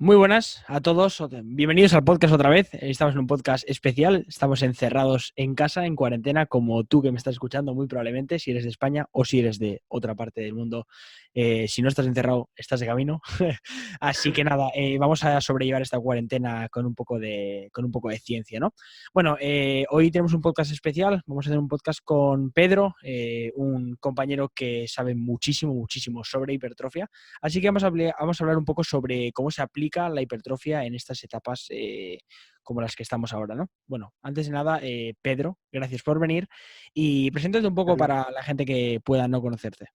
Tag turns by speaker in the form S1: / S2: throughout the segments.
S1: Muy buenas a todos, bienvenidos al podcast otra vez. Estamos en un podcast especial, estamos encerrados en casa, en cuarentena, como tú que me estás escuchando muy probablemente, si eres de España o si eres de otra parte del mundo. Si no estás encerrado, estás de camino. Así que nada, vamos a sobrellevar esta cuarentena con un poco de ciencia, ¿no? Bueno, hoy tenemos un podcast especial, vamos a hacer un podcast con Pedro, un compañero que sabe muchísimo, muchísimo sobre hipertrofia. Así que vamos a hablar un poco sobre cómo se aplica la hipertrofia en estas etapas como las que estamos ahora, ¿no? Bueno, antes de nada, Pedro, gracias por venir y preséntate un
S2: A
S1: poco
S2: ti.
S1: para la gente que pueda no conocerte.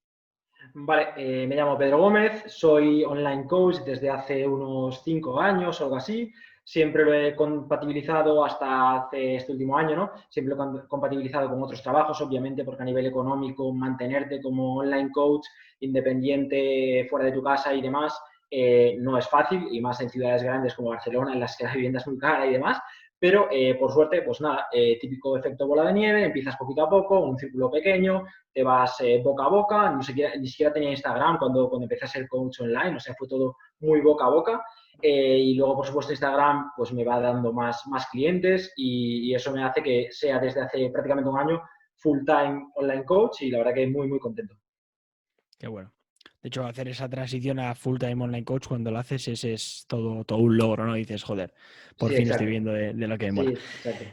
S2: Vale, me llamo Pedro Gómez, soy online coach desde hace unos 5 años o algo así. Siempre lo he compatibilizado hasta hace este último año, ¿no? Siempre lo he compatibilizado con otros trabajos, obviamente, porque a nivel económico mantenerte como online coach independiente fuera de tu casa y demás no es fácil, y más en ciudades grandes como Barcelona, en las que la vivienda es muy cara y demás. Pero por suerte, pues nada, típico efecto bola de nieve, empiezas poquito a poco, un círculo pequeño, te vas boca a boca, ni siquiera tenía Instagram cuando empecé a ser coach online, o sea, fue todo muy boca a boca. Y luego, por supuesto, Instagram pues me va dando más clientes y eso me hace que sea desde hace prácticamente un año full time online coach y la verdad que muy, muy contento.
S1: Qué bueno. De hecho, hacer esa transición a full-time online coach cuando lo haces es todo un logro, ¿no? Dices, joder, por
S2: Sí,
S1: fin estoy
S2: exacto.
S1: viendo de lo que me
S2: Sí,
S1: mola.
S2: exacto.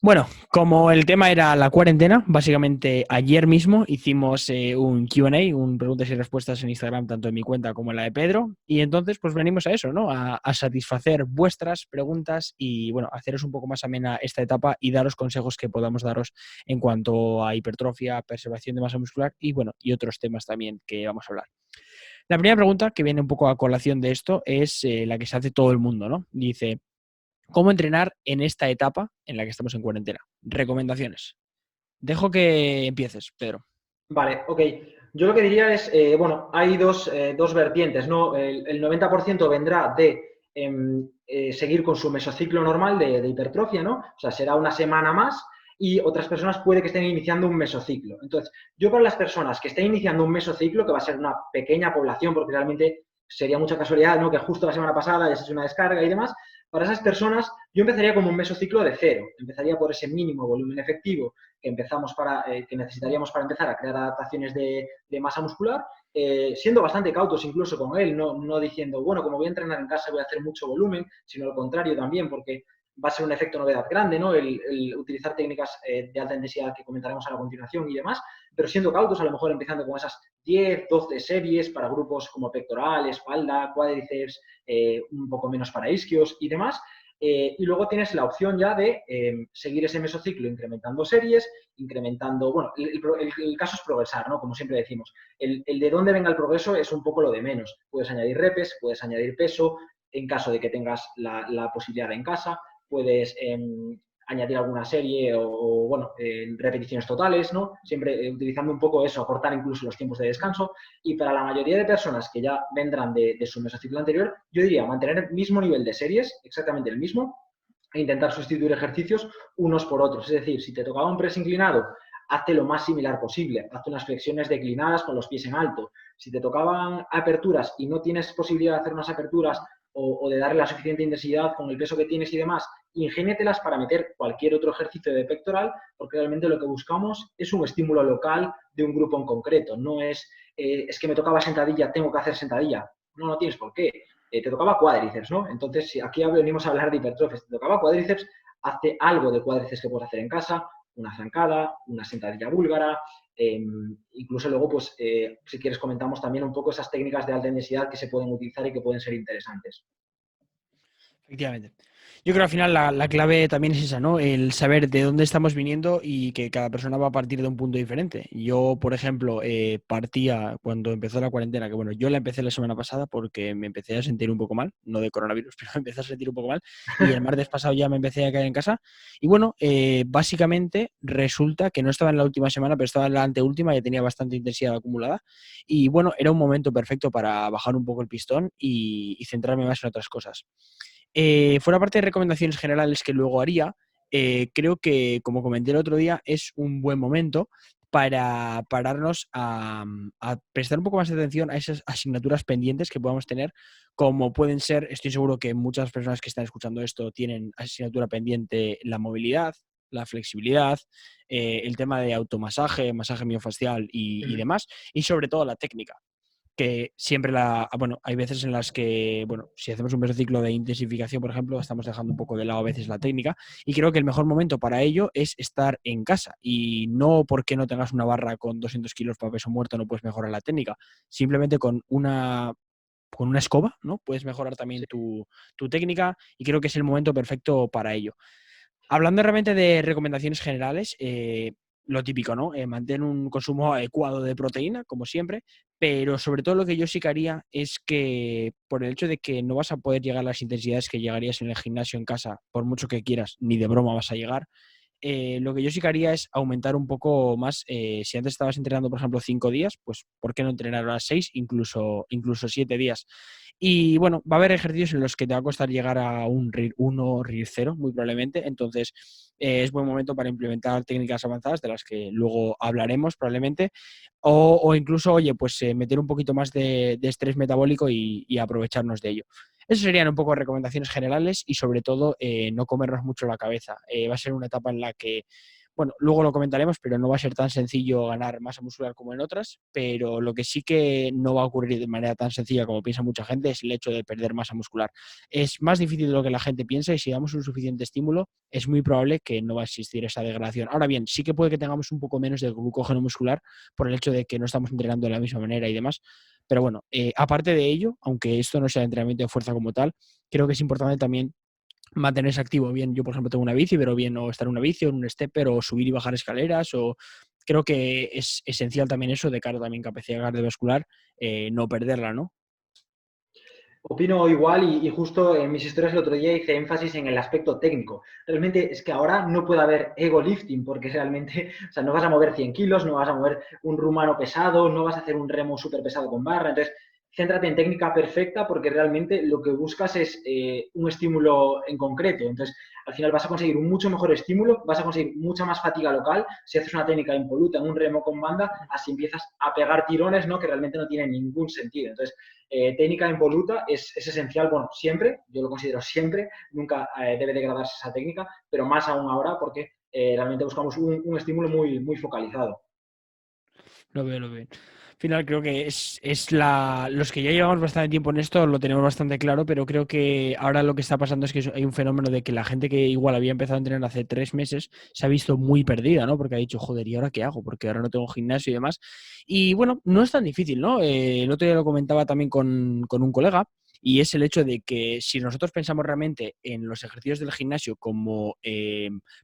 S1: Bueno, como el tema era la cuarentena, básicamente ayer mismo hicimos un Q&A, un preguntas y respuestas en Instagram, tanto en mi cuenta como en la de Pedro, y entonces pues venimos a eso, ¿no? A satisfacer vuestras preguntas y, bueno, haceros un poco más amena esta etapa y daros consejos que podamos daros en cuanto a hipertrofia, preservación de masa muscular y, bueno, y otros temas también que vamos a hablar. La primera pregunta que viene un poco a colación de esto es la que se hace todo el mundo, ¿no? Dice, ¿cómo entrenar en esta etapa en la que estamos en cuarentena? Recomendaciones. Dejo que empieces, Pedro.
S2: Vale, ok. Yo lo que diría es, bueno, hay dos vertientes, ¿no? El 90% vendrá de seguir con su mesociclo normal de hipertrofia, ¿no? O sea, será una semana más y otras personas puede que estén iniciando un mesociclo. Entonces, yo para las personas que estén iniciando un mesociclo, que va a ser una pequeña población, porque realmente sería mucha casualidad, ¿no? Que justo la semana pasada ya se ha hecho una descarga y demás, para esas personas yo empezaría como un mesociclo de cero. Empezaría por ese mínimo volumen efectivo que necesitaríamos para empezar a crear adaptaciones de masa muscular, siendo bastante cautos incluso con él, no diciendo, bueno, como voy a entrenar en casa voy a hacer mucho volumen, sino al contrario también, porque va a ser un efecto novedad grande, ¿no? El utilizar técnicas de alta intensidad que comentaremos a la continuación y demás, pero siendo cautos, a lo mejor empezando con esas 10, 12 series para grupos como pectoral, espalda, cuádriceps, un poco menos para isquios y demás. Y luego tienes la opción ya de seguir ese mesociclo incrementando series, incrementando, bueno, el caso es progresar, ¿no? Como siempre decimos. El de dónde venga el progreso es un poco lo de menos. Puedes añadir repes, puedes añadir peso, en caso de que tengas la posibilidad en casa, puedes añadir alguna serie bueno, repeticiones totales, ¿no? Siempre utilizando un poco eso, acortar incluso los tiempos de descanso. Y para la mayoría de personas que ya vendrán de su mesociclo anterior, yo diría mantener el mismo nivel de series, exactamente el mismo, e intentar sustituir ejercicios unos por otros. Es decir, si te tocaba un press inclinado, hazte lo más similar posible. Hazte unas flexiones declinadas con los pies en alto. Si te tocaban aperturas y no tienes posibilidad de hacer unas aperturas o de darle la suficiente intensidad con el peso que tienes y demás, ingénietelas para meter cualquier otro ejercicio de pectoral, porque realmente lo que buscamos es un estímulo local de un grupo en concreto. No es que me tocaba sentadilla, tengo que hacer sentadilla. No tienes por qué. Te tocaba cuádriceps, ¿no? Entonces, si aquí venimos a hablar de hipertrofia, te tocaba cuádriceps, hazte algo de cuádriceps que puedes hacer en casa, una zancada, una sentadilla búlgara, incluso luego, pues, si quieres comentamos también un poco esas técnicas de alta intensidad que se pueden utilizar y que pueden ser interesantes.
S1: Efectivamente. Yo creo que al final la clave también es esa, ¿no? El saber de dónde estamos viniendo y que cada persona va a partir de un punto diferente. Yo, por ejemplo, partía cuando empezó la cuarentena, que bueno, yo la empecé la semana pasada porque me empecé a sentir un poco mal, no de coronavirus, pero me empecé a sentir un poco mal y el martes pasado ya me empecé a caer en casa. Y bueno, básicamente resulta que no estaba en la última semana, pero estaba en la anteúltima, ya tenía bastante intensidad acumulada y bueno, era un momento perfecto para bajar un poco el pistón y centrarme más en otras cosas. Fuera parte de recomendaciones generales que luego haría, creo que, como comenté el otro día, es un buen momento para pararnos a prestar un poco más de atención a esas asignaturas pendientes que podamos tener, como pueden ser, estoy seguro que muchas personas que están escuchando esto tienen asignatura pendiente la movilidad, la flexibilidad, el tema de automasaje, masaje miofacial y
S2: Ujú.
S1: demás, y sobre todo la técnica que siempre bueno, hay veces en las que, bueno, si hacemos un mesociclo de intensificación, por ejemplo, estamos dejando un poco de lado a veces la técnica y creo que el mejor momento para ello es estar en casa y no porque no tengas una barra con 200 kilos para peso muerto no puedes mejorar la técnica, simplemente con una escoba, ¿no? Puedes mejorar también
S2: Sí.
S1: tu técnica y creo que es el momento perfecto para ello. Hablando realmente de recomendaciones generales, lo típico, ¿no? Mantén un consumo adecuado de proteína, como siempre, pero sobre todo lo que yo sí que haría es que por el hecho de que no vas a poder llegar a las intensidades que llegarías en el gimnasio en casa, por mucho que quieras, ni de broma vas a llegar, lo que yo sí que haría es aumentar un poco más. Si antes estabas entrenando, por ejemplo, 5 días, pues ¿por qué no entrenar ahora 6, incluso 7 días? Y bueno, va a haber ejercicios en los que te va a costar llegar a un RIR 1, RIR 0, muy probablemente. Entonces, es buen momento para implementar técnicas avanzadas, de las que luego hablaremos probablemente. O incluso, oye, pues meter un poquito más de estrés metabólico y aprovecharnos de ello. Esas serían un poco recomendaciones generales y sobre todo no comernos mucho la cabeza. Va a ser una etapa en la que, bueno, luego lo comentaremos, pero no va a ser tan sencillo ganar masa muscular como en otras, pero lo que sí que no va a ocurrir de manera tan sencilla como piensa mucha gente es el hecho de perder masa muscular. Es más difícil de lo que la gente piensa y si damos un suficiente estímulo es muy probable que no va a existir esa degradación. Ahora bien, sí que puede que tengamos un poco menos de glucógeno muscular por el hecho de que no estamos entrenando de la misma manera y demás, pero bueno, aparte de ello, aunque esto no sea entrenamiento de fuerza como tal, creo que es importante también mantenerse activo. Bien, yo por ejemplo tengo una bici, pero bien o estar en una bici o en un stepper o subir y bajar escaleras o creo que es esencial también eso de cara también capacidad cardiovascular, no perderla, ¿no?
S2: Opino igual y justo en mis historias el otro día hice énfasis en el aspecto técnico. Realmente es que ahora no puede haber ego lifting porque realmente, o sea, no vas a mover 100 kilos, no vas a mover un rumano pesado, no vas a hacer un remo súper pesado con barra. Entonces, céntrate en técnica perfecta porque realmente lo que buscas es un estímulo en concreto. Entonces, al final vas a conseguir un mucho mejor estímulo, vas a conseguir mucha más fatiga local. Si haces una técnica impoluta en un remo con banda, así empiezas a pegar tirones, ¿no? Que realmente no tienen ningún sentido. Entonces, técnica impoluta es esencial, bueno, siempre, yo lo considero siempre, nunca debe degradarse esa técnica, pero más aún ahora porque realmente buscamos un estímulo muy focalizado.
S1: Lo veo, lo veo. Al final creo que los que ya llevamos bastante tiempo en esto lo tenemos bastante claro, pero creo que ahora lo que está pasando es que hay un fenómeno de que la gente que igual había empezado a entrenar hace 3 meses se ha visto muy perdida, ¿no? Porque ha dicho, joder, ¿y ahora qué hago? Porque ahora no tengo gimnasio y demás. Y bueno, no es tan difícil, ¿no? El otro día lo comentaba también con un colega. Y es el hecho de que si nosotros pensamos realmente en los ejercicios del gimnasio como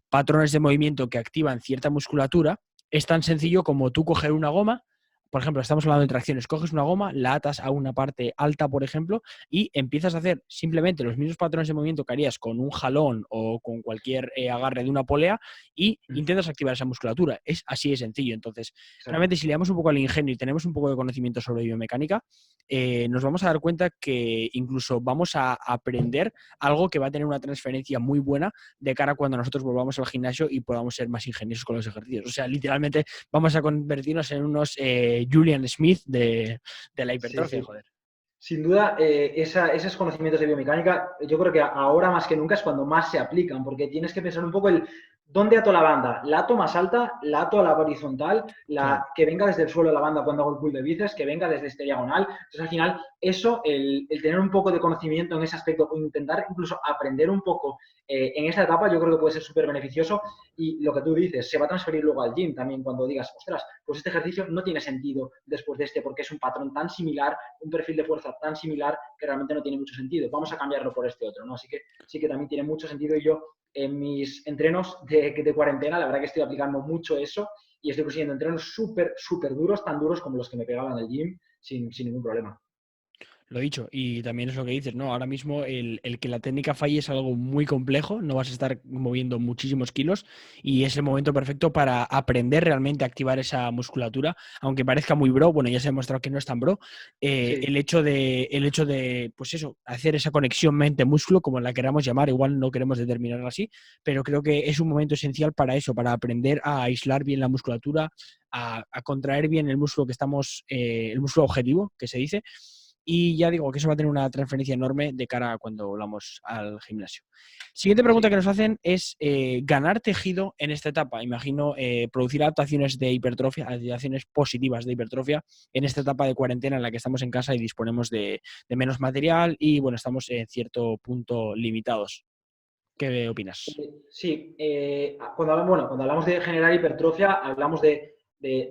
S1: patrones de movimiento que activan cierta musculatura, es tan sencillo como tú coger una goma, por ejemplo, estamos hablando de tracciones, coges una goma, la atas a una parte alta, por ejemplo, y empiezas a hacer simplemente los mismos patrones de movimiento que harías con un jalón o con cualquier agarre de una polea y intentas activar esa musculatura. Es así de sencillo. Entonces, realmente
S2: Exacto.
S1: si le damos un poco al ingenio y tenemos un poco de conocimiento sobre biomecánica, nos vamos a dar cuenta que incluso vamos a aprender algo que va a tener una transferencia muy buena de cara a cuando nosotros volvamos al gimnasio y podamos ser más ingeniosos con los ejercicios. O sea, literalmente vamos a convertirnos en unos Julian Smith de la
S2: Sí,
S1: hipertrofia,
S2: sí.
S1: joder.
S2: Sin duda, esos conocimientos de biomecánica, yo creo que ahora más que nunca es cuando más se aplican, porque tienes que pensar un poco el dónde ato la banda. ¿La ato más alta? ¿La ato a la horizontal?
S1: Claro.
S2: Que venga desde el suelo la banda cuando hago el pull de bíceps, que venga desde este diagonal. Entonces, al final, eso, el tener un poco de conocimiento en ese aspecto o intentar incluso aprender un poco en esta etapa, yo creo que puede ser súper beneficioso. Y lo que tú dices, se va a transferir luego al gym también cuando digas, ostras, pues este ejercicio no tiene sentido después de este, porque es un patrón tan similar, un perfil de fuerza tan similar que realmente no tiene mucho sentido. Vamos a cambiarlo por este otro, ¿no? Así que sí que también tiene mucho sentido y yo en mis entrenos de cuarentena, la verdad que estoy aplicando mucho eso y estoy consiguiendo entrenos súper duros, tan duros como los que me pegaban en el gym sin ningún problema.
S1: Lo dicho, y también es lo que dices, ¿no? Ahora mismo el que la técnica falle es algo muy complejo, no vas a estar moviendo muchísimos kilos y es el momento perfecto para aprender realmente a activar esa musculatura, aunque parezca muy bro, bueno, ya se ha demostrado que no es tan bro,
S2: Sí.
S1: el hecho de, pues eso, hacer esa conexión mente-músculo, como la queramos llamar, igual no queremos determinarla así, pero creo que es un momento esencial para eso, para aprender a aislar bien la musculatura, a contraer bien el músculo que estamos, el músculo objetivo, que se dice, y ya digo que eso va a tener una transferencia enorme de cara a cuando volvamos al gimnasio. Siguiente pregunta que
S2: Sí.
S1: nos hacen es ganar tejido en esta etapa. Imagino producir adaptaciones de hipertrofia, adaptaciones positivas de hipertrofia en esta etapa de cuarentena en la que estamos en casa y disponemos de menos material y bueno, estamos en cierto punto limitados. ¿Qué opinas?
S2: Sí, cuando hablamos de generar hipertrofia, hablamos de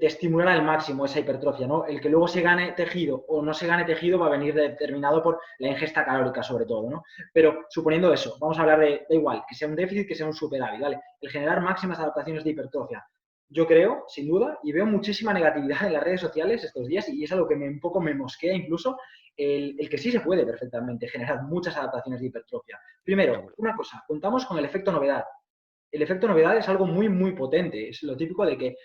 S2: estimular al máximo esa hipertrofia, ¿no? El que luego se gane tejido o no se gane tejido va a venir determinado por la ingesta calórica, sobre todo, ¿no? Pero suponiendo eso, vamos a hablar da igual, que sea un déficit, que sea un superávit, ¿vale? El generar máximas adaptaciones de hipertrofia. Yo creo, sin duda, y veo muchísima negatividad en las redes sociales estos días, y es algo que un poco me mosquea incluso, el que sí se puede perfectamente generar muchas adaptaciones de hipertrofia.
S1: De
S2: Primero,
S1: acuerdo.
S2: una cosa, contamos con el efecto novedad. El efecto novedad es algo muy, muy potente. Es lo típico de que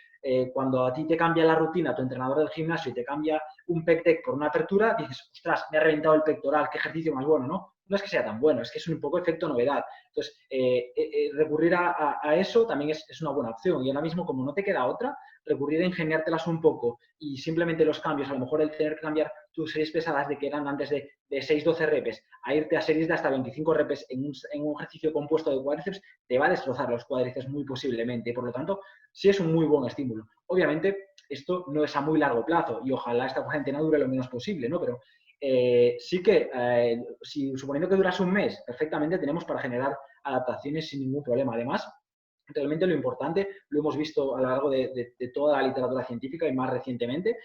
S2: cuando a ti te cambia la rutina, tu entrenador del gimnasio, y te cambia un pec deck por una apertura, dices, ostras, me ha reventado el pectoral, qué ejercicio más bueno, ¿no? No es que sea tan bueno, es que es un poco efecto novedad. Entonces, recurrir a eso también es una buena opción. Y ahora mismo, como no te queda otra, recurrir a ingeniártelas un poco y simplemente los cambios, a lo mejor el tener que cambiar tus series pesadas de que eran antes de 6-12 repes a irte a series de hasta 25 repes en un ejercicio compuesto de cuádriceps, te va a destrozar los cuádriceps muy posiblemente. Por lo tanto, sí es un muy buen estímulo. Obviamente, esto no es a muy largo plazo y ojalá esta cuarentena dure lo menos posible, ¿no? Pero sí que, si, suponiendo que durase un mes, perfectamente tenemos para generar adaptaciones sin ningún problema. Además, realmente lo importante, lo hemos visto a lo largo de toda la literatura científica y más recientemente,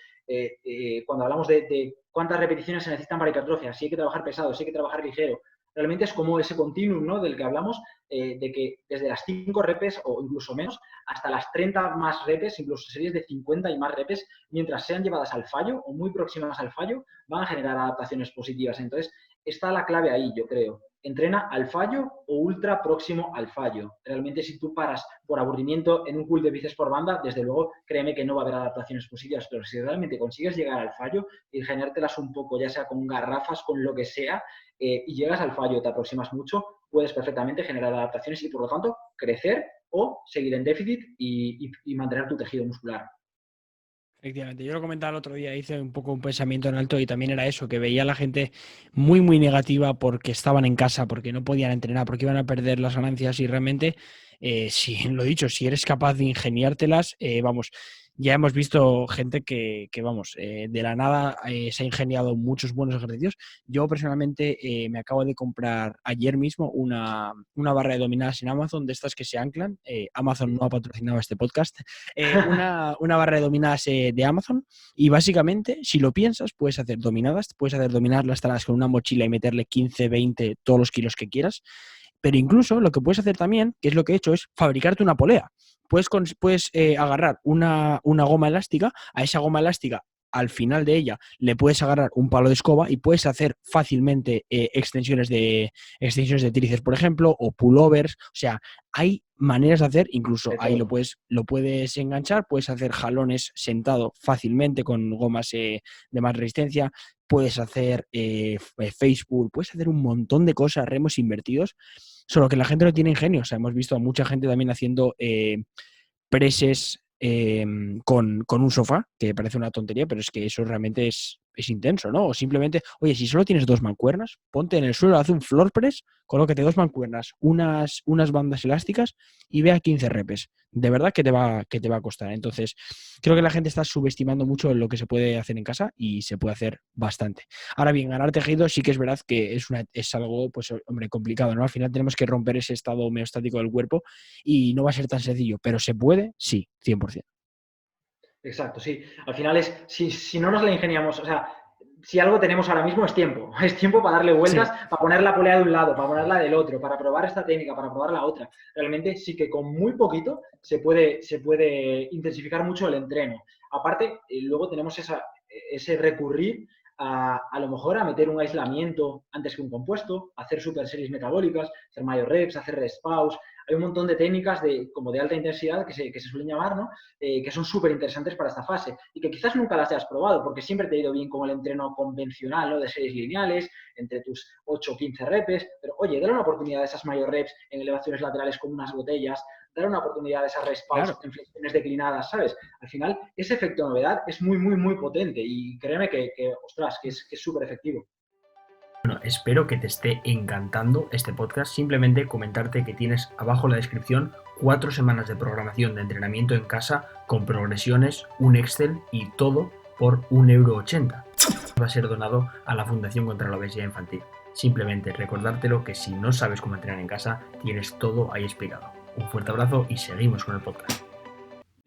S2: cuando hablamos de cuántas repeticiones se necesitan para hipertrofia, si hay que trabajar pesado, si hay que trabajar ligero, realmente es como ese continuum, ¿no? Del que hablamos, de que desde las 5 repes o incluso menos hasta las 30 más repes, incluso series de 50 y más repes, mientras sean llevadas al fallo o muy próximas al fallo, van a generar adaptaciones positivas. Entonces, está la clave ahí, yo creo. Entrena al fallo o ultra próximo al fallo. Realmente, si tú paras por aburrimiento en un pull de bíceps por banda, desde luego, créeme que no va a haber adaptaciones positivas, pero si realmente consigues llegar al fallo y generártelas un poco, ya sea con garrafas, con lo que sea, y llegas al fallo, te aproximas mucho, puedes perfectamente generar adaptaciones y, por lo tanto, crecer o seguir en déficit y mantener tu tejido muscular.
S1: Efectivamente, yo lo comentaba el otro día, hice un poco un pensamiento en alto y también era eso, que veía a la gente muy, muy negativa porque estaban en casa, porque no podían entrenar, porque iban a perder las ganancias y realmente, si lo dicho, si eres capaz de ingeniártelas, vamos, ya hemos visto gente que vamos, de la nada se ha ingeniado muchos buenos ejercicios. Yo personalmente me acabo de comprar ayer mismo una barra de dominadas en Amazon, de estas que se anclan. Amazon no ha patrocinado este podcast. Una barra de dominadas de Amazon y básicamente, si lo piensas, puedes hacer dominadas lastradas con una mochila y meterle 15, 20, todos los kilos que quieras, pero incluso lo que puedes hacer también, que es lo que he hecho, es fabricarte una polea. Puedes agarrar una goma elástica, a esa goma elástica al final de ella le puedes agarrar un palo de escoba y puedes hacer fácilmente extensiones de tríceps, por ejemplo, o pullovers. O sea, hay maneras de hacer, incluso
S2: De
S1: ahí
S2: todo.
S1: lo puedes enganchar, puedes hacer jalones sentado fácilmente con gomas de más resistencia, puedes hacer Facebook, puedes hacer un montón de cosas, remos invertidos, solo que la gente no tiene ingenio. O sea, hemos visto a mucha gente también haciendo preses con un sofá, que parece una tontería, pero es que eso realmente es intenso, ¿no? O simplemente, oye, si solo tienes dos mancuernas, ponte en el suelo, haz un floor press, colócate dos mancuernas, unas bandas elásticas y ve a 15 repes. De verdad que te va a costar. Entonces, creo que la gente está subestimando mucho lo que se puede hacer en casa y se puede hacer bastante. Ahora bien, ganar tejido sí que es verdad que es algo, pues, hombre, complicado, ¿no? Al final tenemos que romper ese estado homeostático del cuerpo y no va a ser tan sencillo, pero se puede, sí, 100%.
S2: Exacto, sí. Al final si no nos la ingeniamos, o sea, si algo tenemos ahora mismo es tiempo. Es tiempo para darle vueltas,
S1: Sí,
S2: para poner la polea de un lado, para ponerla del otro, para probar esta técnica, para probar la otra. Realmente sí que con muy poquito se puede intensificar mucho el entreno. Aparte, luego tenemos ese recurrir a lo mejor a meter un aislamiento antes que un compuesto, hacer super series metabólicas, hacer mayor reps, hacer rest pause. Hay un montón de técnicas como de alta intensidad que se suelen llamar, ¿no? Que son súper interesantes para esta fase y que quizás nunca las hayas probado porque siempre te ha ido bien con el entreno convencional, ¿no? De series lineales, entre tus 8 o 15 reps, pero oye, dale una oportunidad a esas mayor reps en elevaciones laterales con unas botellas, dale una oportunidad a esas rest pause
S1: Claro.
S2: en flexiones declinadas, ¿sabes? Al final, ese efecto novedad es muy, muy, muy potente y créeme ostras, que es súper efectivo.
S1: Bueno, espero que te esté encantando este podcast. Simplemente comentarte que tienes abajo en la descripción 4 semanas de programación de entrenamiento en casa con progresiones, un Excel y todo por 1,80 €. Va a ser donado a la Fundación contra la Obesidad Infantil. Simplemente recordártelo que si no sabes cómo entrenar en casa, tienes todo ahí explicado. Un fuerte abrazo y seguimos con el podcast.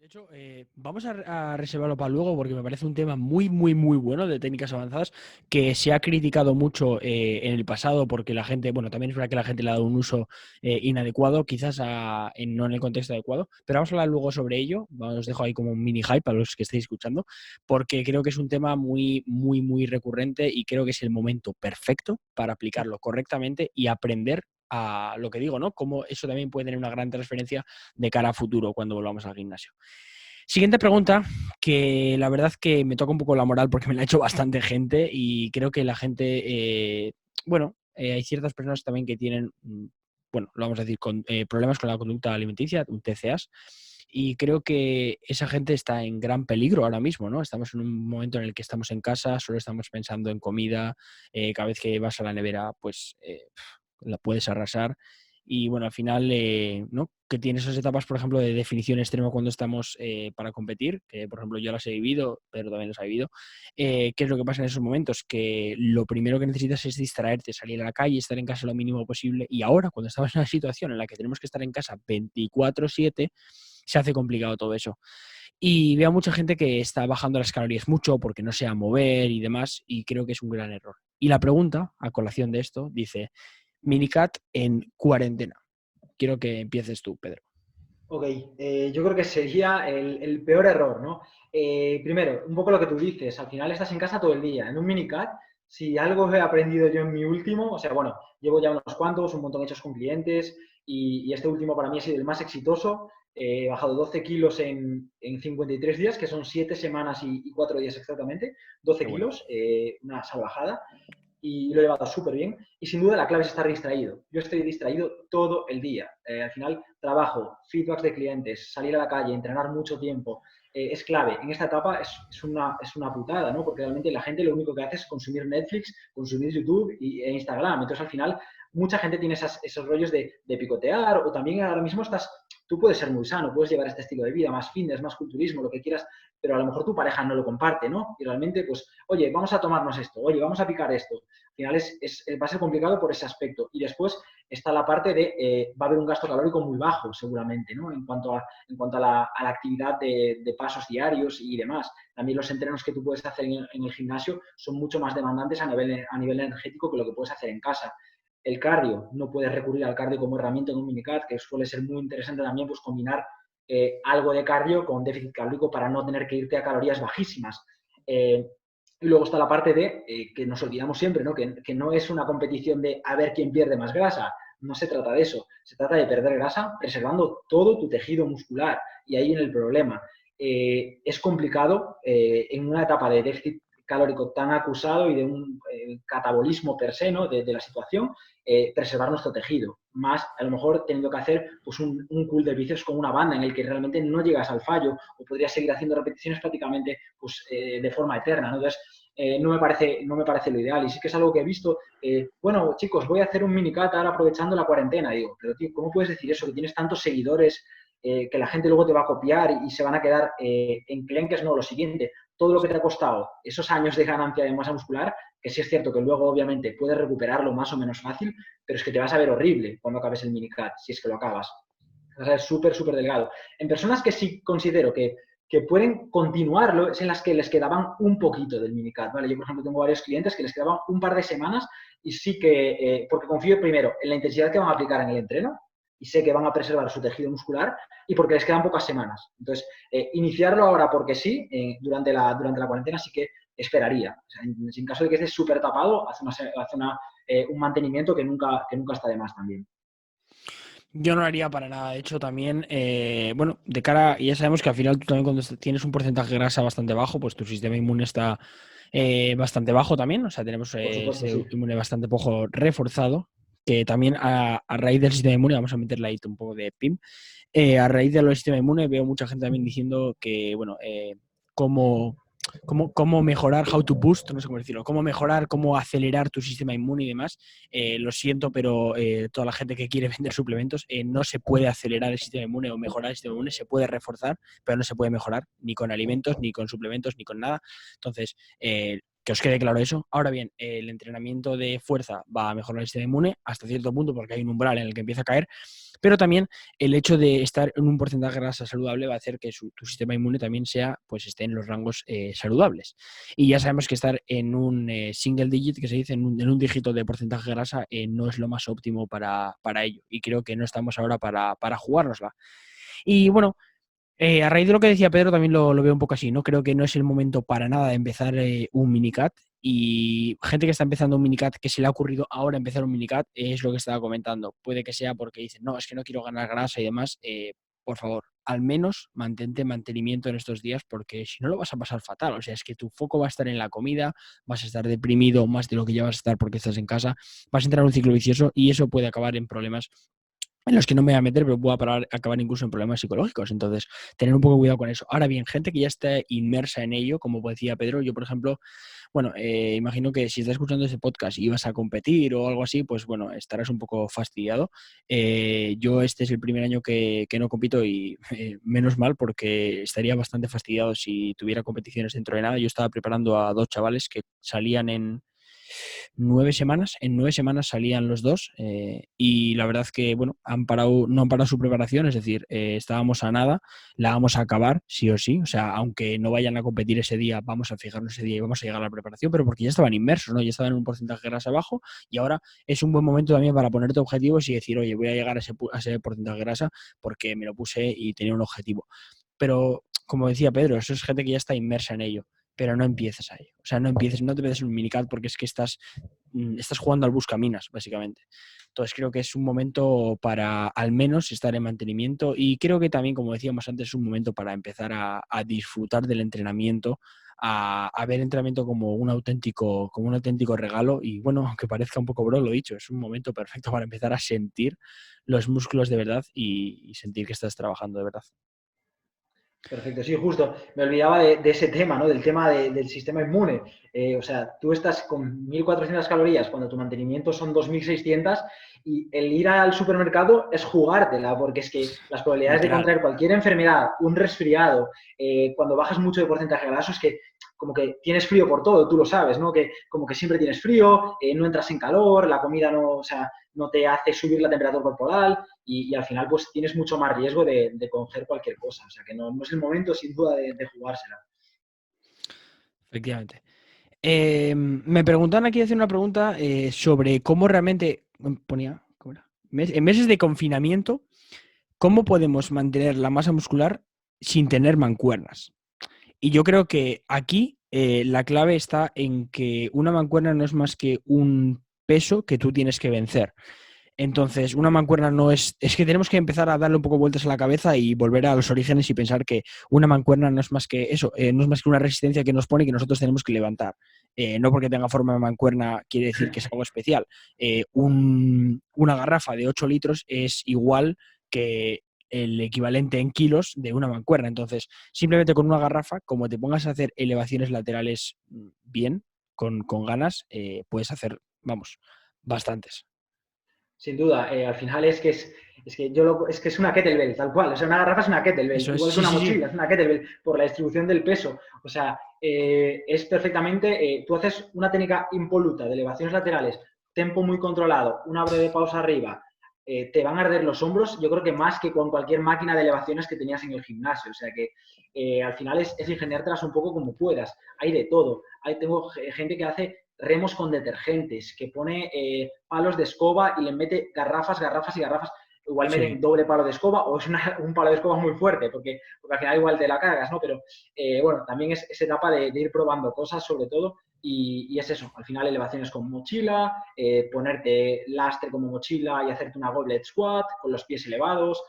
S1: De hecho, vamos a reservarlo para luego porque me parece un tema muy, muy, muy bueno de técnicas avanzadas que se ha criticado mucho en el pasado porque la gente, bueno, también es verdad que la gente le ha dado un uso inadecuado, quizás no en el contexto adecuado, pero vamos a hablar luego sobre ello. Os dejo ahí como un mini hype para los que estéis escuchando porque creo que es un tema muy, muy, muy recurrente y creo que es el momento perfecto para aplicarlo correctamente y aprender a lo que digo, ¿no? Cómo eso también puede tener una gran transferencia de cara a futuro cuando volvamos al gimnasio. Siguiente pregunta, que la verdad que me toca un poco la moral porque me la ha hecho bastante gente y creo que la gente, hay ciertas personas también que tienen, bueno, lo vamos a decir, problemas con la conducta alimenticia, un TCAs, y creo que esa gente está en gran peligro ahora mismo, ¿no? Estamos en un momento en el que estamos en casa, solo estamos pensando en comida, cada vez que vas a la nevera, pues la puedes arrasar. Y bueno, al final, ¿no? Que tiene esas etapas, por ejemplo, de definición extrema cuando estamos para competir, que por ejemplo yo las he vivido, pero también las he vivido. ¿Qué es lo que pasa en esos momentos? Que lo primero que necesitas es distraerte, salir a la calle, estar en casa lo mínimo posible. Y ahora, cuando estamos en una situación en la que tenemos que estar en casa 24/7, se hace complicado todo eso. Y veo a mucha gente que está bajando las calorías mucho porque no se va a mover y demás, y creo que es un gran error. Y la pregunta, a colación de esto, dice: Minicat en cuarentena. Quiero que empieces tú, Pedro.
S2: Ok, yo creo que sería el peor error, ¿no? Primero, un poco lo que tú dices, al final estás en casa todo el día. En un minicat, si algo he aprendido yo en mi último, o sea, bueno, llevo ya unos cuantos, un montón hechos con clientes y este último para mí ha sido el más exitoso. He bajado 12 kilos en 53 días, que son 7 semanas y 4 días exactamente. 12
S1: Qué bueno.
S2: kilos, una salvajada y lo he llevado súper bien. Y sin duda la clave es estar distraído. Yo estoy distraído todo el día. Al final, trabajo, feedbacks de clientes, salir a la calle, entrenar mucho tiempo, es clave. En esta etapa es una putada, ¿no? Porque realmente la gente lo único que hace es consumir Netflix, consumir YouTube e Instagram. Entonces, al final, mucha gente tiene esos rollos de picotear o también ahora mismo tú puedes ser muy sano, puedes llevar este estilo de vida, más fitness, más culturismo, lo que quieras, pero a lo mejor tu pareja no lo comparte, ¿no? Y realmente, pues, oye, vamos a tomarnos esto, oye, vamos a picar esto. Al final va a ser complicado por ese aspecto. Y después está la parte de, va a haber un gasto calórico muy bajo, seguramente, ¿no? En cuanto a la actividad de pasos diarios y demás. También los entrenos que tú puedes hacer en el gimnasio son mucho más demandantes a nivel energético que lo que puedes hacer en casa. El cardio, no puedes recurrir al cardio como herramienta en un minicat, que suele ser muy interesante también, pues combinar algo de cardio con déficit calórico para no tener que irte a calorías bajísimas. Y luego está la parte de, que nos olvidamos siempre, ¿no? Que no es una competición de a ver quién pierde más grasa. No se trata de eso. Se trata de perder grasa preservando todo tu tejido muscular. Y ahí viene el problema. Es complicado en una etapa de déficit calórico tan acusado y de un catabolismo per se, ¿no? de la situación, preservar nuestro tejido. Más, a lo mejor, teniendo que hacer pues, un curl de bíceps con una banda en el que realmente no llegas al fallo o podrías seguir haciendo repeticiones prácticamente pues, de forma eterna, ¿no? Entonces, no me parece lo ideal. Y sí que es algo que he visto. Bueno, chicos, voy a hacer un minicat ahora aprovechando la cuarentena. Digo, pero tío, ¿cómo puedes decir eso? Que tienes tantos seguidores, que la gente luego te va a copiar y se van a quedar enclenques. No, lo siguiente, todo lo que te ha costado esos años de ganancia de masa muscular, que sí es cierto que luego obviamente puedes recuperarlo más o menos fácil, pero es que te vas a ver horrible cuando acabes el minicat, si es que lo acabas. O sea, es súper, súper delgado. En personas que sí considero que pueden continuarlo, es en las que les quedaban un poquito del minicat, ¿vale? Yo, por ejemplo, tengo varios clientes que les quedaban un par de semanas y sí que, porque confío primero en la intensidad que van a aplicar en el entreno y sé que van a preservar su tejido muscular y porque les quedan pocas semanas. Entonces, iniciarlo ahora porque sí, durante la cuarentena sí que esperaría. O sea, en caso de que estés súper tapado, hace un mantenimiento que nunca está de más también.
S1: Yo no lo haría para nada. De hecho, también, bueno, de cara, y ya sabemos que al final tú también cuando tienes un porcentaje de grasa bastante bajo, pues tu sistema inmune está bastante bajo también. O sea, tenemos
S2: Por supuesto,
S1: ese
S2: sí.
S1: inmune bastante poco reforzado, que también a raíz del sistema inmune, vamos a meterle ahí un poco de PIM, a raíz del sistema inmune veo mucha gente también diciendo que, bueno, cómo, cómo mejorar, how to boost, no sé cómo decirlo, cómo mejorar, cómo acelerar tu sistema inmune y demás. Lo siento, pero toda la gente que quiere vender suplementos, no se puede acelerar el sistema inmune o mejorar el sistema inmune, se puede reforzar, pero no se puede mejorar ni con alimentos, ni con suplementos, ni con nada. Entonces, que os quede claro eso. Ahora bien, el entrenamiento de fuerza va a mejorar el sistema inmune hasta cierto punto porque hay un umbral en el que empieza a caer, pero también el hecho de estar en un porcentaje de grasa saludable va a hacer que tu sistema inmune también pues esté en los rangos saludables. Y ya sabemos que estar en un single digit, que se dice, en un dígito de porcentaje de grasa, no es lo más óptimo para ello. Y creo que no estamos ahora para jugárnosla. Y bueno, a raíz de lo que decía Pedro, también lo veo un poco así, ¿no? Creo que no es el momento para nada de empezar un minicat. Y gente que está empezando un minicat, que se le ha ocurrido ahora empezar un minicat, es lo que estaba comentando. Puede que sea porque dicen, no, es que no quiero ganar grasa y demás. Por favor, al menos mantente mantenimiento en estos días, porque si no lo vas a pasar fatal. O sea, es que tu foco va a estar en la comida, vas a estar deprimido más de lo que ya vas a estar porque estás en casa, vas a entrar en un ciclo vicioso y eso puede acabar en problemas en los que no me voy a meter, pero puedo acabar incluso en problemas psicológicos. Entonces, tener un poco de cuidado con eso. Ahora bien, gente que ya está inmersa en ello, como decía Pedro, yo, por ejemplo, bueno, imagino que si estás escuchando ese podcast y vas a competir o algo así, pues bueno, estarás un poco fastidiado. Yo este es el primer año que no compito y menos mal porque estaría bastante fastidiado si tuviera competiciones dentro de nada. Yo estaba preparando a 2 chavales que salían en 9 semanas. En 9 semanas salían los dos y la verdad es que, bueno, no han parado su preparación, es decir, estábamos a nada, la vamos a acabar sí o sí, o sea, aunque no vayan a competir ese día, vamos a fijarnos ese día y vamos a llegar a la preparación, pero porque ya estaban inmersos, ¿no? Ya estaban en un porcentaje de grasa bajo y ahora es un buen momento también para ponerte objetivos y decir, oye, voy a llegar a ese porcentaje de grasa porque me lo puse y tenía un objetivo. Pero, como decía Pedro, eso es gente que ya está inmersa en ello, pero no empieces a ello. O sea, no te metes en un minicat porque es que estás jugando al buscaminas, básicamente. Entonces creo que es un momento para al menos estar en mantenimiento y creo que también, como decíamos antes, es un momento para empezar a disfrutar del entrenamiento, a ver el entrenamiento como un auténtico regalo y bueno, aunque parezca un poco bro, lo dicho, es un momento perfecto para empezar a sentir los músculos de verdad y sentir que estás trabajando de verdad.
S2: Perfecto, sí, justo. Me olvidaba de ese tema, ¿no? Del tema del sistema inmune. O sea, tú estás con 1.400 calorías cuando tu mantenimiento son 2.600 y el ir al supermercado es jugártela, porque es que las probabilidades de
S1: Literal.
S2: contraer cualquier enfermedad, un resfriado, cuando bajas mucho de porcentaje de graso, es que como que tienes frío por todo, tú lo sabes, ¿no? Que como que siempre tienes frío, no entras en calor, la comida no, o sea, no te hace subir la temperatura corporal y al final pues tienes mucho más riesgo de coger cualquier cosa. O sea que no es el momento sin duda de jugársela.
S1: Efectivamente. Me preguntan aquí, hacer una pregunta sobre cómo realmente, ponía, ¿cómo era? En meses de confinamiento, ¿cómo podemos mantener la masa muscular sin tener mancuernas? Y yo creo que aquí la clave está en que una mancuerna no es más que un peso que tú tienes que vencer. Entonces, una mancuerna no es que tenemos que empezar a darle un poco vueltas a la cabeza y volver a los orígenes y pensar que una mancuerna no es más que eso, no es más que una resistencia que nos pone y que nosotros tenemos que levantar. No porque tenga forma de mancuerna quiere decir que es algo especial. Una garrafa de 8 litros es igual que el equivalente en kilos de una mancuerna. Entonces, simplemente con una garrafa, como te pongas a hacer elevaciones laterales bien, con ganas, puedes hacer, vamos, bastantes.
S2: Sin duda, al final es que es una kettlebell, tal cual. O sea, una garrafa es una kettlebell,
S1: Eso es,
S2: igual que
S1: sí,
S2: una
S1: sí, sí.
S2: mochila, es una kettlebell por la distribución del peso. O sea, es perfectamente, tú haces una técnica impoluta de elevaciones laterales, tempo muy controlado, una breve pausa arriba, te van a arder los hombros, yo creo que más que con cualquier máquina de elevaciones que tenías en el gimnasio. O sea que al final es ingeniártelas un poco como puedas. Hay de todo. Tengo gente que hace remos con detergentes, que pone palos de escoba y le mete garrafas, garrafas y garrafas. igual
S1: Sí.
S2: meten doble palo de escoba o es un palo de escoba muy fuerte, porque al final igual te la cargas, ¿no? Pero bueno, también es esa etapa de ir probando cosas sobre todo y es eso, al final elevaciones con mochila, ponerte lastre como mochila y hacerte una goblet squat con los pies elevados,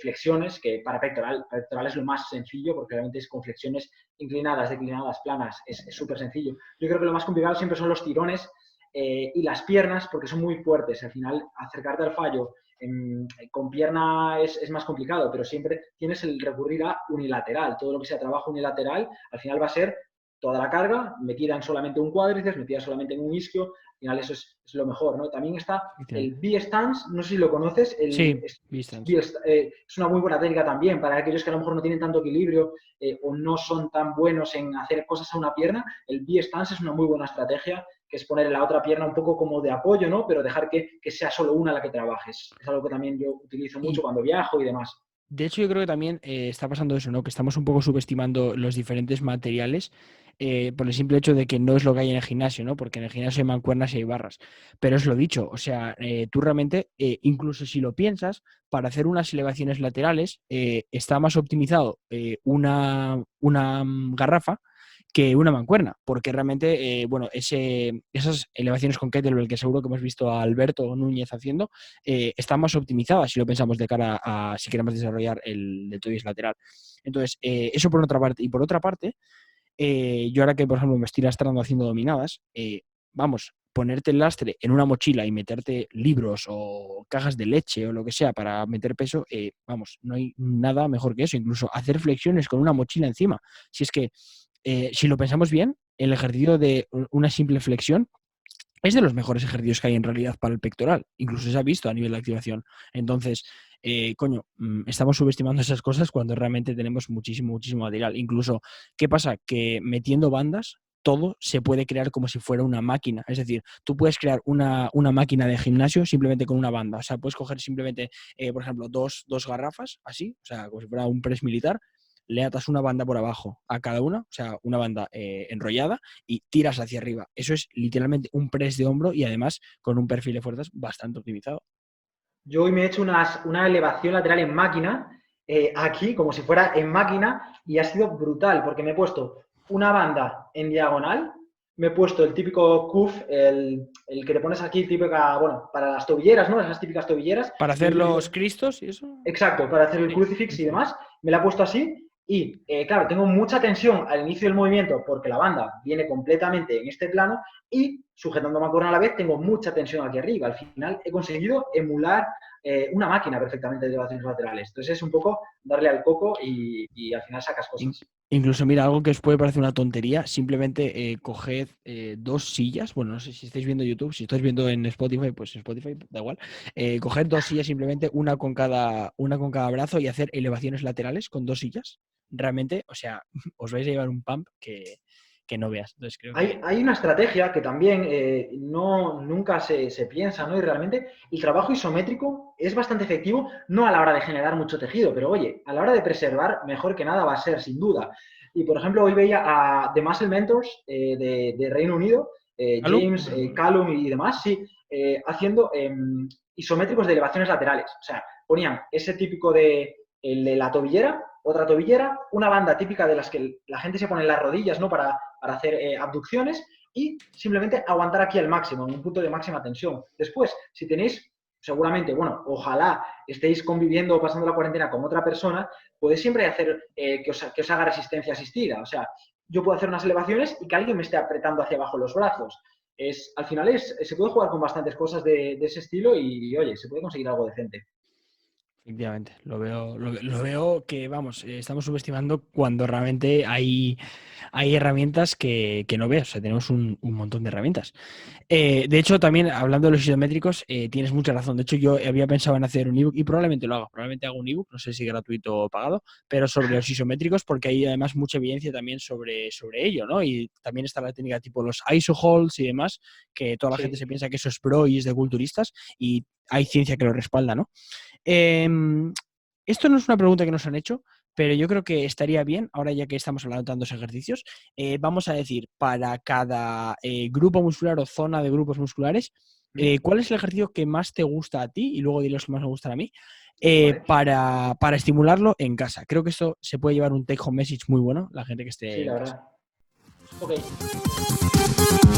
S2: flexiones, que para pectoral es lo más sencillo porque realmente es con flexiones inclinadas, declinadas, planas, es súper sencillo. Yo creo que lo más complicado siempre son los tirones y las piernas porque son muy fuertes. Al final, acercarte al fallo con pierna es más complicado, pero siempre tienes el recurrir a unilateral. Todo lo que sea trabajo unilateral, al final va a ser toda la carga metida en solamente un cuádriceps, metida solamente en un isquio. Al final eso es lo mejor, ¿no? También está el B-Stance, no sé si lo conoces.
S1: Sí, distance.
S2: Es una muy buena técnica también para aquellos que a lo mejor no tienen tanto equilibrio o no son tan buenos en hacer cosas a una pierna. El B-Stance es una muy buena estrategia, que es poner la otra pierna un poco como de apoyo, ¿no? Pero dejar que sea solo una la que trabajes. Es algo que también yo utilizo mucho
S1: Y
S2: cuando viajo y demás.
S1: de hecho yo creo que también está pasando eso, ¿no? Que estamos un poco subestimando los diferentes materiales por el simple hecho de que no es lo que hay en el gimnasio, ¿no? Porque en el gimnasio hay mancuernas y hay barras. Pero es lo dicho, o sea, tú realmente, incluso si lo piensas, para hacer unas elevaciones laterales está más optimizado una garrafa que una mancuerna, porque realmente, bueno, esas elevaciones con kettlebell que seguro que hemos visto a Alberto Núñez haciendo, están más optimizadas si lo pensamos de cara a si queremos desarrollar el deltoides lateral. Entonces, eso por otra parte. Y por otra parte, yo ahora que, por ejemplo, me estoy lastrando haciendo dominadas, vamos, ponerte el lastre en una mochila y meterte libros o cajas de leche o lo que sea para meter peso, vamos, no hay nada mejor que eso. Incluso hacer flexiones con una mochila encima. Si es que, si lo pensamos bien, el ejercicio de una simple flexión es de los mejores ejercicios que hay en realidad para el pectoral. Incluso se ha visto a nivel de activación. Entonces, coño, estamos subestimando esas cosas cuando realmente tenemos muchísimo, muchísimo material. Incluso, ¿qué pasa? Que metiendo bandas, todo se puede crear como si fuera una máquina. Es decir, tú puedes crear una máquina de gimnasio simplemente con una banda. O sea, puedes coger simplemente, por ejemplo, dos garrafas, así, o sea, como si fuera un press militar, le atas una banda por abajo a cada una, o sea, una banda enrollada, y tiras hacia arriba. Eso es literalmente un press de hombro y además con un perfil de fuerzas bastante optimizado.
S2: Yo hoy me he hecho una elevación lateral en máquina, aquí, como si fuera en máquina, y ha sido brutal, porque me he puesto una banda en diagonal, me he puesto el típico cuff, el que te pones aquí, típica, bueno, para las tobilleras, ¿no? Esas típicas tobilleras.
S1: Para hacer los cristos y eso.
S2: Exacto, para hacer el crucifix y demás, me la he puesto así y, claro, tengo mucha tensión al inicio del movimiento porque la banda viene completamente en este plano y, sujetando mancuerna a la vez, tengo mucha tensión aquí arriba. Al final he conseguido emular una máquina perfectamente de elevaciones laterales. Entonces es un poco darle al coco y al final sacas cosas.
S1: Incluso, mira, algo que os puede parecer una tontería, simplemente coged dos sillas, bueno, no sé si estáis viendo YouTube, si estáis viendo en Spotify, pues Spotify, da igual, coged dos sillas simplemente, una con cada brazo y hacer elevaciones laterales con dos sillas. Realmente, o sea, os vais a llevar un pump que no veas. Entonces creo que...
S2: Hay una estrategia que también nunca se piensa, ¿no? Y realmente el trabajo isométrico es bastante efectivo, no a la hora de generar mucho tejido, pero oye, a la hora de preservar, mejor que nada va a ser, sin duda. Y por ejemplo, hoy veía a The Muscle Mentors de Reino Unido,
S1: ¿Aló?
S2: James, Callum y demás, sí, haciendo isométricos de elevaciones laterales. O sea, ponían ese típico de la tobillera, otra tobillera, una banda típica de las que la gente se pone en las rodillas, ¿no? Para hacer abducciones y simplemente aguantar aquí al máximo, en un punto de máxima tensión. Después, si tenéis, seguramente, bueno, ojalá estéis conviviendo o pasando la cuarentena con otra persona, podéis siempre hacer que os haga resistencia asistida. O sea, yo puedo hacer unas elevaciones y que alguien me esté apretando hacia abajo los brazos. Al final se puede jugar con bastantes cosas de ese estilo y, oye, se puede conseguir algo decente.
S1: Efectivamente, lo veo que, vamos, estamos subestimando cuando realmente hay herramientas que no veas. O sea, tenemos un montón de herramientas. De hecho, también hablando de los isométricos, tienes mucha razón. De hecho, yo había pensado en hacer un ebook y probablemente lo haga. Probablemente hago un ebook, no sé si gratuito o pagado, pero sobre los isométricos, porque hay además mucha evidencia también sobre ello, ¿no? Y también está la técnica tipo los iso holds y demás, que toda la gente se
S2: Sí.
S1: piensa que eso es pro y es de culturistas, y hay ciencia que lo respalda, ¿no? Esto no es una pregunta que nos han hecho, pero yo creo que estaría bien, ahora ya que estamos hablando de tantos ejercicios, vamos a decir para cada grupo muscular o zona de grupos musculares, ¿cuál es el ejercicio que más te gusta a ti? Y luego diré los que más me gustan a mí. para estimularlo en casa. Creo que esto se puede llevar un take home message muy bueno, la gente que esté
S2: Sí, la
S1: en
S2: verdad.
S1: casa.
S2: Ok.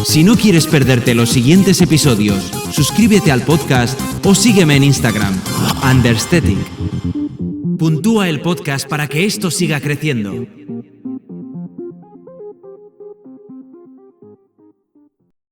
S3: Si no quieres perderte los siguientes episodios, suscríbete al podcast o sígueme en Instagram, Understatic. Puntúa el podcast para que esto siga creciendo.